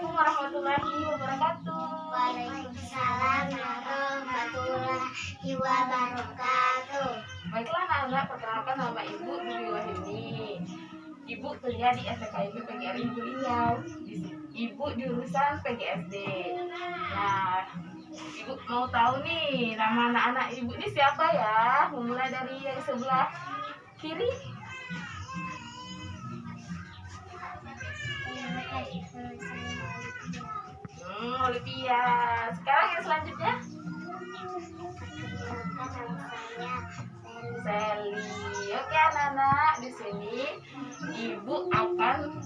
Assalamualaikum warahmatullahi wabarakatuh. Waalaikumsalam warahmatullahi wabarakatuh. Baiklah anak-anak, perkenalkan nama Ibu Dwi Wahyuni. Ibu kuliah di STKIP PGRI Riau. Ibu jurusan PGSD. Nah, Ibu mau tahu nih nama anak-anak Ibu ini siapa ya? Mulai dari yang sebelah kiri. Olivia. Sekarang yang selanjutnya Sally. Oke anak-anak, di sini Ibu akan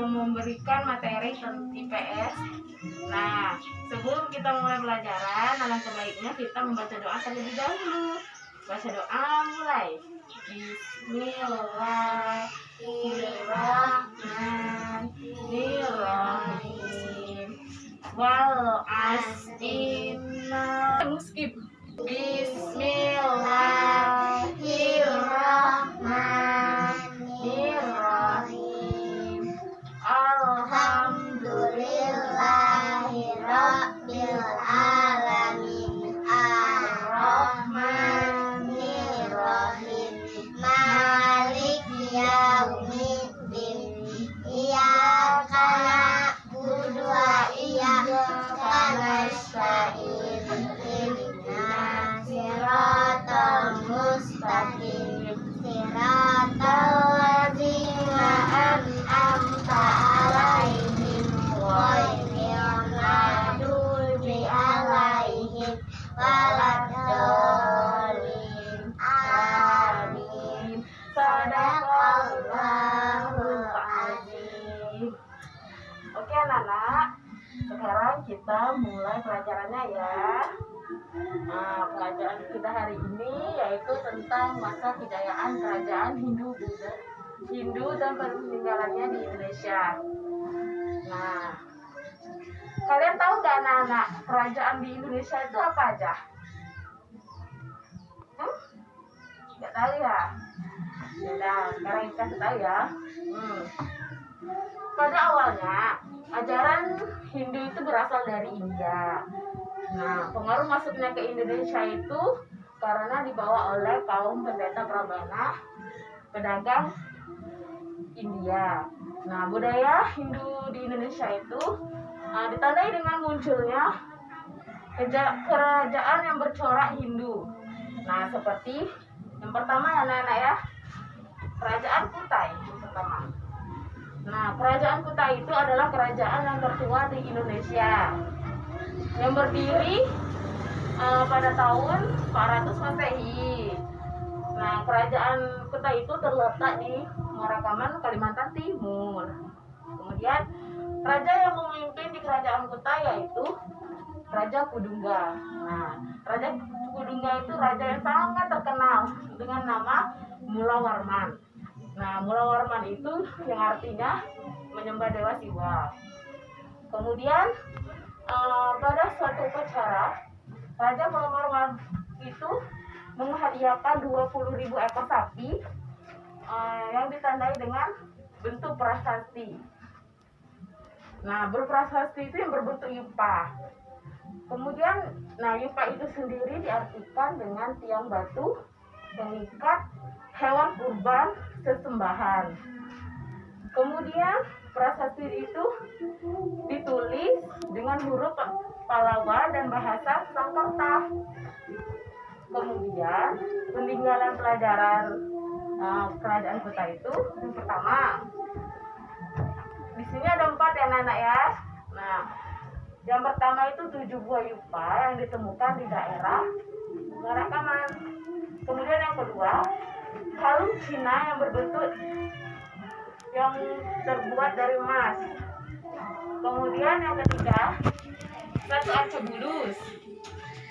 memberikan materi tentang IPS. Nah, sebelum kita mulai pelajaran, alangkah baiknya kita membaca doa terlebih dahulu. Baca doa mulai. Bismillahirrahmanirrahim. Wal as'inna. Skip. Bismillahirrahmanirrahim. Alhamdulillahirabbil alamin. Ar-Rahmanirrahim. Maliki yaumiddin. Iyyaka na'budu wa iyyaka nasta'in. Ihdinas siratal mustaqim. Siratal ladzina an'amta 'alaihim ghairil maghdubi 'alaihim waladdallin. Amin. Shadaqallahul azim. Oke anak-anak, sekarang kita mulai pelajarannya ya. Nah, pelajaran kita hari ini yaitu tentang masa kejayaan kerajaan Hindu dan peninggalannya di Indonesia. Nah, kalian tahu nggak anak-anak kerajaan di Indonesia itu apa aja? Nggak tahu ya? Nah, sekarang kita tahu ya. Pada awalnya, ajaran Hindu itu berasal dari India. Nah, pengaruh masuknya ke Indonesia itu karena dibawa oleh kaum pendeta Brahmana, pedagang India. Nah, budaya Hindu di Indonesia itu ditandai dengan munculnya kerajaan yang bercorak Hindu. Nah, seperti yang pertama ya anak-anak ya, Kerajaan Kutai yang pertama. Nah, Kerajaan Kutai itu adalah kerajaan yang tertua di Indonesia yang berdiri pada tahun 400 Masehi. Nah, Kerajaan Kutai itu terletak di Marakaman, Kalimantan Timur. Kemudian, raja yang memimpin di Kerajaan Kutai yaitu Raja Kudungga. Nah, Raja Kudungga itu raja yang sangat terkenal dengan nama Mulawarman. Nah, Mulawarman itu yang artinya menyembah Dewa Siwa. Kemudian pada suatu upacara, Raja Mulawarman itu menghadiahkan 20.000 ekor sapi yang ditandai dengan bentuk prasasti. Nah, berprasasti itu yang berbentuk yupa. Kemudian, yupa itu sendiri diartikan dengan tiang batu mengikat hewan kurban sesembahan. Kemudian prasasti itu ditulis dengan huruf Pallawa dan bahasa Sanskerta. Kemudian peninggalan pelajaran kerajaan Kutai itu yang pertama. Di sini ada 4 ya anak-anak ya. Nah, yang pertama itu 7 buah yupa yang ditemukan di daerah Marakaman. Kemudian yang kedua, kalung Cina yang berbentuk yang terbuat dari emas. Kemudian yang ketiga, 1 arca bulus.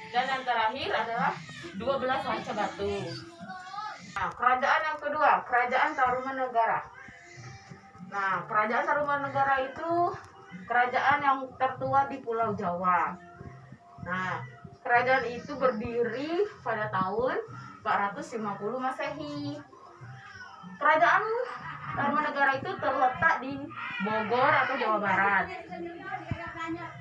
Dan yang terakhir adalah 12 arca batu. Nah, kerajaan yang kedua, Kerajaan Tarumanegara. Nah, Kerajaan Tarumanegara itu kerajaan yang tertua di Pulau Jawa. Nah, kerajaan itu berdiri pada tahun 450 Masehi. Kerajaan Tarumanegara itu terletak di Bogor atau Jawa Barat.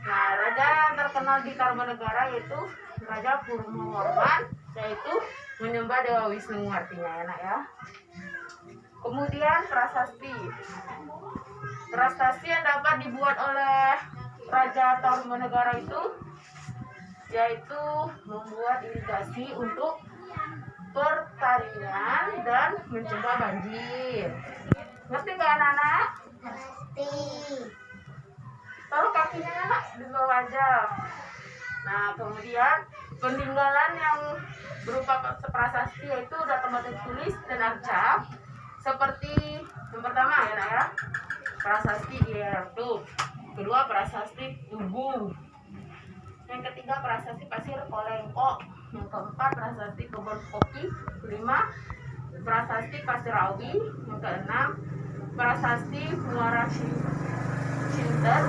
Nah, raja yang terkenal di Tarumanegara yaitu Raja Purnoworman, yaitu menyembah Dewa Wisnu artinya ya nak ya. Kemudian prasasti. Prasasti yang dapat dibuat oleh Raja Tarumanegara itu yaitu membuat irigasi untuk pertanian dan mencegah banjir. Ngerti nggak anak-anak? Ngerti. Taruh kakinya anak di bawah wajah. Nah, kemudian peninggalan yang berupa prasasti yaitu dapat batu tulis dan arca. Seperti yang pertama ya nak ya, prasasti Iertu. Kedua prasasti Tugu. Yang ketiga prasasti Pasir Kolengko. Yang keempat prasasti Kebon Kopi. Kelima prasasti Pasir Awi. Yang keenam prasasti Muara Cinter.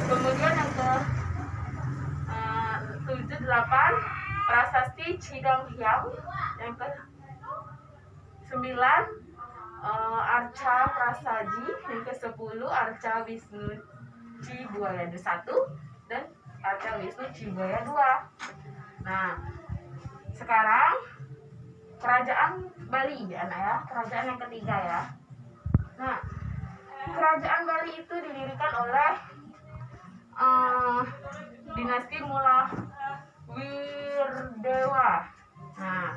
Kemudian yang ke 7-8 prasasti Cidang Hyang. Yang ke 9 Arca Prasaji. Yang ke 10 Arca Wisnu Cibuaya 1 dan Arca Wisnu Cibuaya 2. Nah, sekarang kerajaan Bali ya anak ya, kerajaan yang ketiga ya. Nah, kerajaan Bali itu didirikan oleh dinasti Mula Wirdewa. Nah,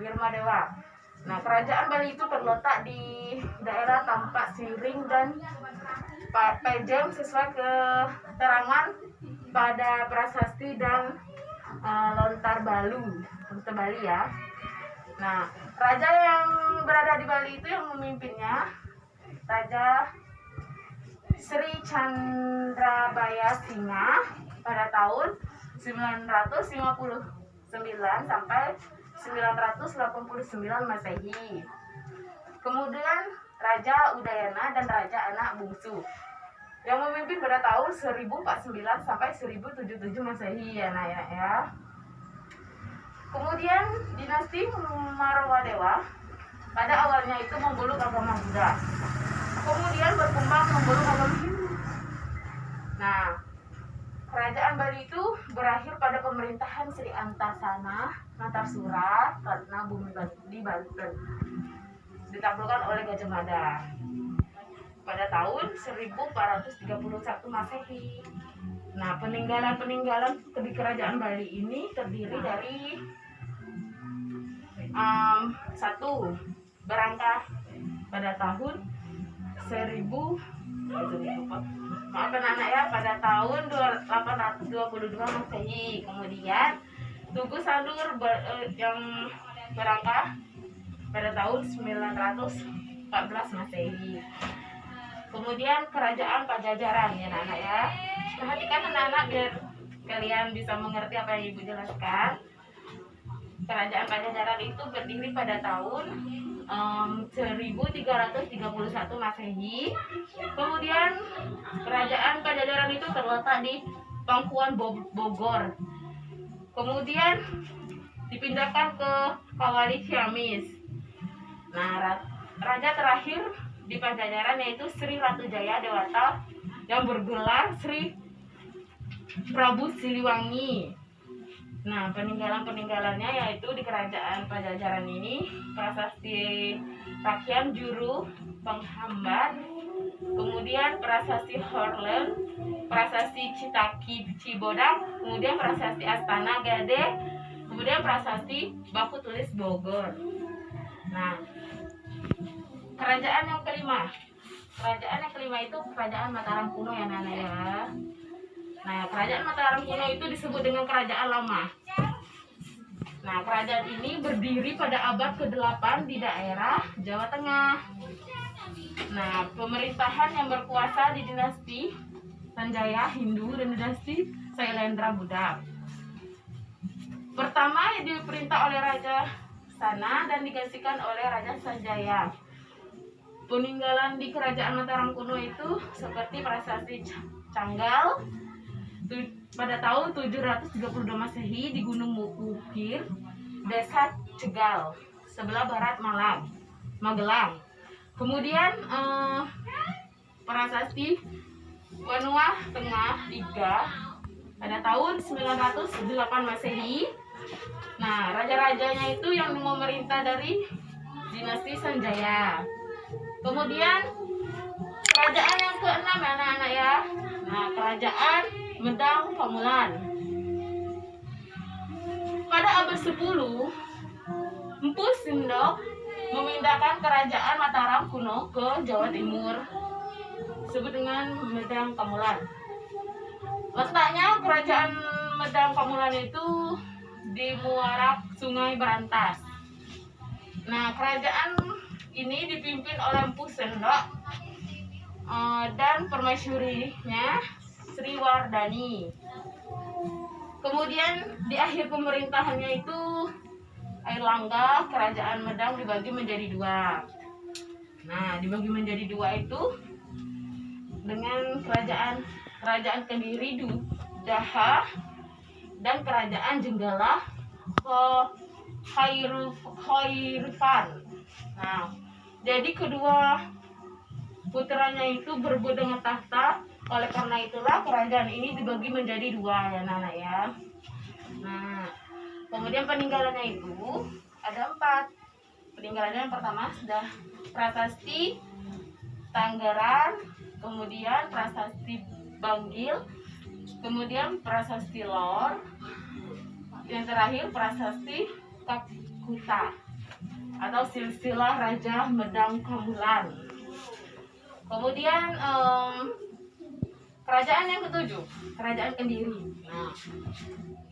Wirmadewa. Nah, kerajaan Bali itu terletak di daerah Tampak Siring dan Pejeng sesuai keterangan pada prasasti dan Lontar Balu, Lontar Bali ya. Nah, raja yang berada di Bali itu yang memimpinnya Raja Sri Chandrabaya Singa pada tahun 959 sampai 989 Masehi. Kemudian Raja Udayana dan Raja Anak Bungsu yang memimpin pada tahun 1049 sampai 1077 Masehi ya nak ya. Kemudian dinasti Marwadewa pada awalnya itu memeluk agama Buddha. Kemudian berkembang memeluk agama Hindu. Nah, kerajaan Bali itu berakhir pada pemerintahan Sri Antasana Antarsura karena bumi di Banten ditaklukkan oleh Gajah Mada pada tahun 1431 Masehi. Nah, peninggalan di kerajaan Bali ini terdiri dari 1 berangkat pada tahun 1000 maaf anak-anak ya, pada tahun 822 Masehi. Kemudian Tugu Sandur yang berangkat pada tahun 914 Masehi. Kemudian kerajaan Pajajaran ya anak-anak ya. Perhatikan anak-anak biar kalian bisa mengerti apa yang ibu jelaskan. Kerajaan Pajajaran itu berdiri pada tahun 1331 Masehi. Kemudian kerajaan Pajajaran itu terletak di Pangkuan Bogor. Kemudian dipindahkan ke Kawali Ciamis. Nah, raja terakhir di Pajajaran yaitu Sri Ratu Jaya Dewata yang bergelar Sri Prabu Siliwangi. Nah, peninggalannya yaitu di kerajaan Pajajaran ini prasasti Rakyat Juru Penghambat, kemudian prasasti Horlen, prasasti Citaki Cibodang, kemudian prasasti Astana Gade, kemudian prasasti Baku Tulis Bogor. Nah, kerajaan yang kelima itu kerajaan Mataram kuno ya Nana ya. Nah, kerajaan Mataram kuno itu disebut dengan kerajaan lama. Nah, kerajaan ini berdiri pada abad ke-8 di daerah Jawa Tengah. Nah, pemerintahan yang berkuasa di dinasti Sanjaya Hindu dan dinasti Sailendra Buddha. Pertama diperintah oleh Raja Sana dan digantikan oleh Raja Sanjaya. Peninggalan di kerajaan Mataram kuno itu seperti prasasti Canggal pada tahun 732 Masehi di Gunung Ukir, Desa Cegal, sebelah barat Magelang. Kemudian prasasti Benua Tengah III pada tahun 908 Masehi. Nah, raja-rajanya itu yang memerintah dari dinasti Sanjaya. Kemudian kerajaan yang keenam ya anak-anak ya. Nah, kerajaan Medang Pamulan. Pada abad 10, Empu Sindok memindahkan kerajaan Mataram kuno ke Jawa Timur, disebut dengan Medang Pamulan. Letaknya kerajaan Medang Pamulan itu di muara Sungai Berantas. Nah, kerajaan ini dipimpin oleh Empu Sindok dan permaisurinya Sri Wardani. Kemudian di akhir pemerintahannya itu Airlangga, kerajaan Medang dibagi menjadi dua. Nah, dibagi menjadi dua itu dengan kerajaan Kediri Daha dan kerajaan Jenggala Khairifan. Nah, jadi kedua putranya itu berebut dengan tahta. Oleh karena itulah kerajaan ini dibagi menjadi dua ya Nana ya. Nah, kemudian peninggalannya itu ada 4. Peninggalannya yang pertama sudah prasasti Tanggaran, kemudian prasasti Banggil, kemudian prasasti Lor, yang terakhir prasasti Kakuta atau silsilah Raja Medang Pamulan. Kemudian kerajaan yang ketujuh, kerajaan Kediri. Nah,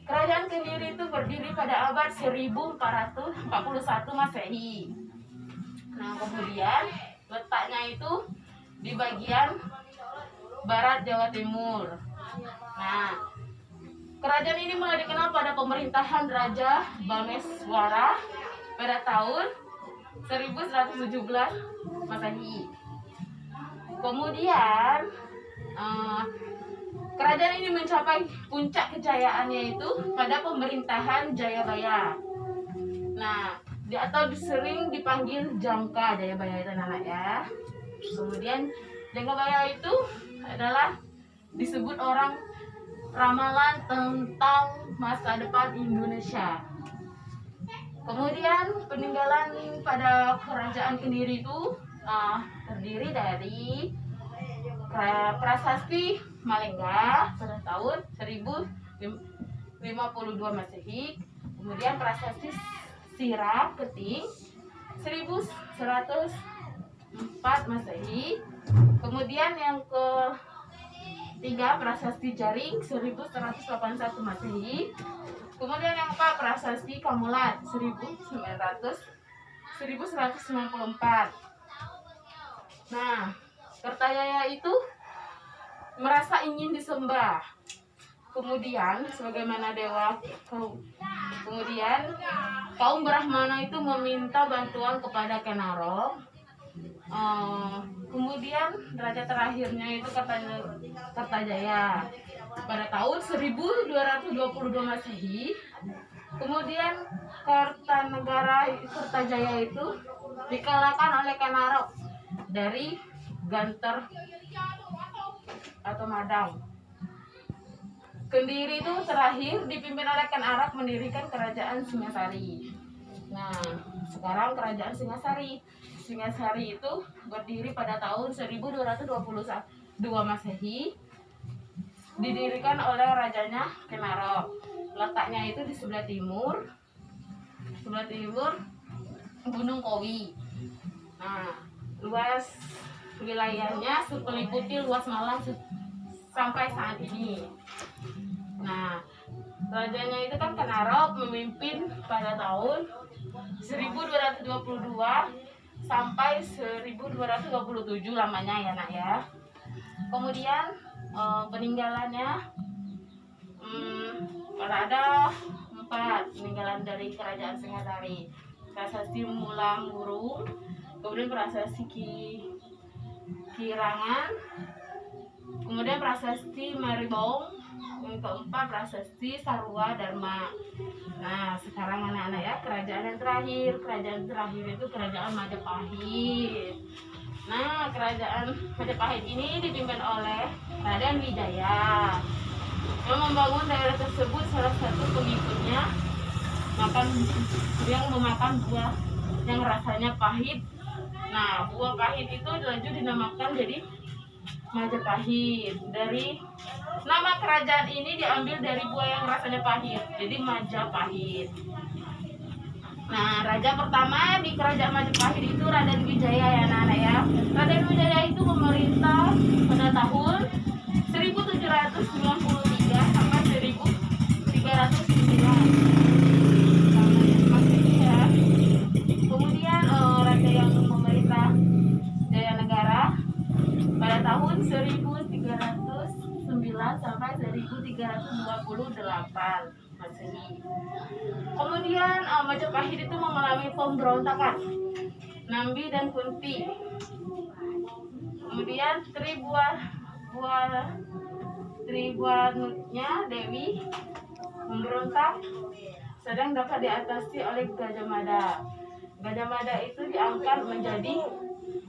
kerajaan Kediri itu berdiri pada abad 1441 Masehi. Nah, kemudian letaknya itu di bagian barat Jawa Timur. Nah, kerajaan ini mulai dikenal pada pemerintahan Raja Bameswara pada tahun 1117 Masehi. Kemudian kerajaan ini mencapai puncak kejayaannya itu pada pemerintahan Jayabaya. Nah, atau sering dipanggil Jangka Jayabaya itu anak ya. Kemudian Jayabaya itu adalah disebut orang ramalan tentang masa depan Indonesia. Kemudian peninggalan pada kerajaan Kediri itu terdiri dari prasasti Malengga pada tahun 1052 Masehi, kemudian prasasti Sirah Keting 1104 Masehi, kemudian yang ketiga prasasti Jaring 1181 Masehi, kemudian yang keempat prasasti Kamulan 1194. Nah, Kertajaya itu merasa ingin disembah. Kemudian sebagaimana dewa, kemudian kaum Brahmana itu meminta bantuan kepada Kenaro. Kemudian raja terakhirnya itu Kertajaya pada tahun 1222 Masehi. Kemudian Kertajaya itu dikalahkan oleh Kenaro dari Ganter atau Madang. Kediri itu terakhir dipimpin oleh Ken Arok mendirikan kerajaan Singasari. Nah, sekarang kerajaan Singasari. Singasari itu berdiri pada tahun 1222 Masehi. Didirikan oleh rajanya Ken Arok. Letaknya itu di sebelah timur Gunung Kowi. Nah, luas wilayahnya meliputi luas Malang sampai saat ini. Nah, rajanya itu kan Ken Arok memimpin pada tahun 1222 sampai 1227 lamanya ya nak ya. Kemudian peninggalannya ada 4 peninggalan dari kerajaan Singasari. Prasasti Mulamurung, kemudian prasasti Kirangan, kemudian prasasti Maribong, keempat Prasasti, Sarwa, Dharma. Nah, sekarang anak-anak ya, kerajaan yang terakhir. Kerajaan terakhir itu kerajaan Majapahit. Nah, kerajaan Majapahit ini dipimpin oleh Raden Wijaya yang membangun daerah tersebut. Salah satu pengikutnya yang memakan buah yang rasanya pahit. Nah, buah pahit itu lanjut dinamakan jadi Majapahit. Dari nama kerajaan ini diambil dari buah yang rasanya pahit, jadi Majapahit. Nah, raja pertama di kerajaan Majapahit itu Raden Wijaya ya anak-anak ya. Raden Wijaya itu memerintah pada tahun 1793 sampai 1309. Kemudian raja yang memerintah Jaya Negara pada tahun 1309 sampai 1328 Masehi. Kemudian Majapahit itu mengalami pemberontakan Nambi dan Kunti. Kemudian Tribuannya Dewi memberontak, sedang dapat diatasi oleh Gajah Mada. Gajah Mada itu diangkat menjadi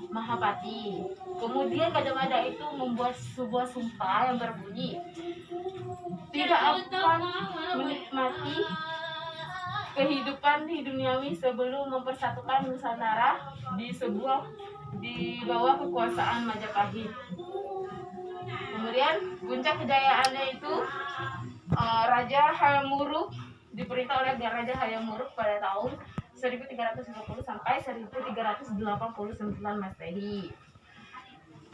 Mahapati. Kemudian Gajah Mada itu membuat sebuah sumpah yang berbunyi, tidak akan menikmati kehidupan di duniawi sebelum mempersatukan Nusantara di bawah kekuasaan Majapahit. Kemudian puncak kejayaannya itu Raja Hayam Wuruk, diperintah oleh Raja Hayam Wuruk pada tahun 1350 sampai 1389 Masehi.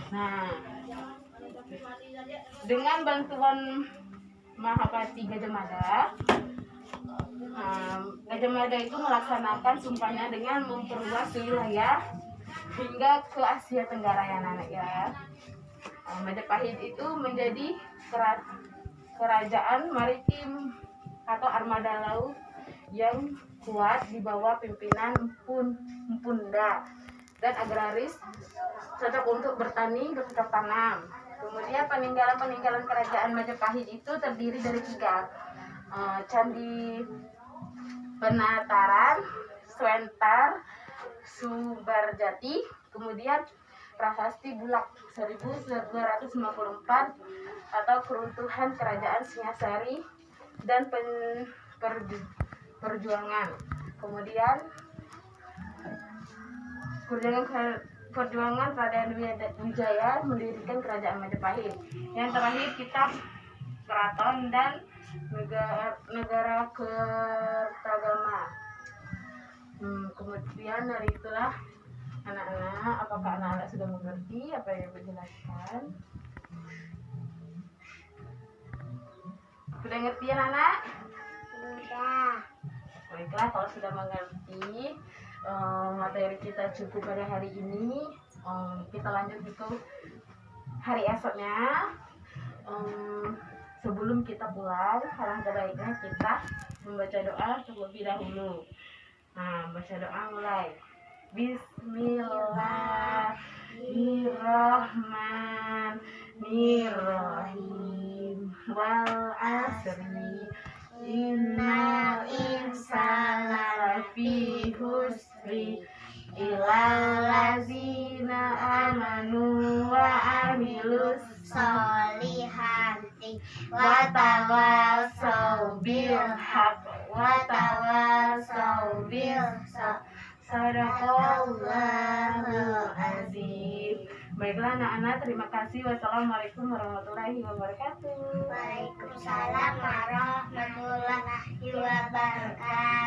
Nah, dengan bantuan Mahapati Gajah Mada, Gajah Mada itu melaksanakan sumpahnya dengan memperluas wilayah hingga ke Asia Tenggara ya anak ya. Majapahit itu menjadi kerajaan maritim atau armada laut yang kuat di bawah pimpinan Mpunda dan agraris, cocok untuk bertani, bercocok tanam. Kemudian peninggalan kerajaan Majapahit itu terdiri dari 3: Candi Penataran, Swentar, Subarjati, kemudian Prasasti Bulak 1254 atau keruntuhan kerajaan Singasari dan perjuangan. Kemudian perjuangan Raden Wijaya mendirikan kerajaan Majapahit. Yang terakhir kitab Keraton dan Negara Kertagama. Kemudian dari itulah anak-anak, apakah anak-anak sudah mengerti apa yang dijelaskan? Sudah ngerti ya anak? Sudah. Baiklah, kalau sudah mengerti materi kita cukup pada hari ini. Kita lanjut itu hari esoknya. Sebelum kita pulang, alangkah baiknya kita membaca doa terlebih dahulu. Nah, baca doa mulai. Bismillahirrahmanirrahim. Wal asri innal insana lafi husri illal ladzina amanu wa amilus Solihati wa tawassaw bil haqq wa tawassaw bil sabr. Sadaqallahul azim. Baiklah anak-anak, terima kasih. Wassalamualaikum warahmatullahi wabarakatuh. Waalaikumsalam warahmatullahi wabarakatuh.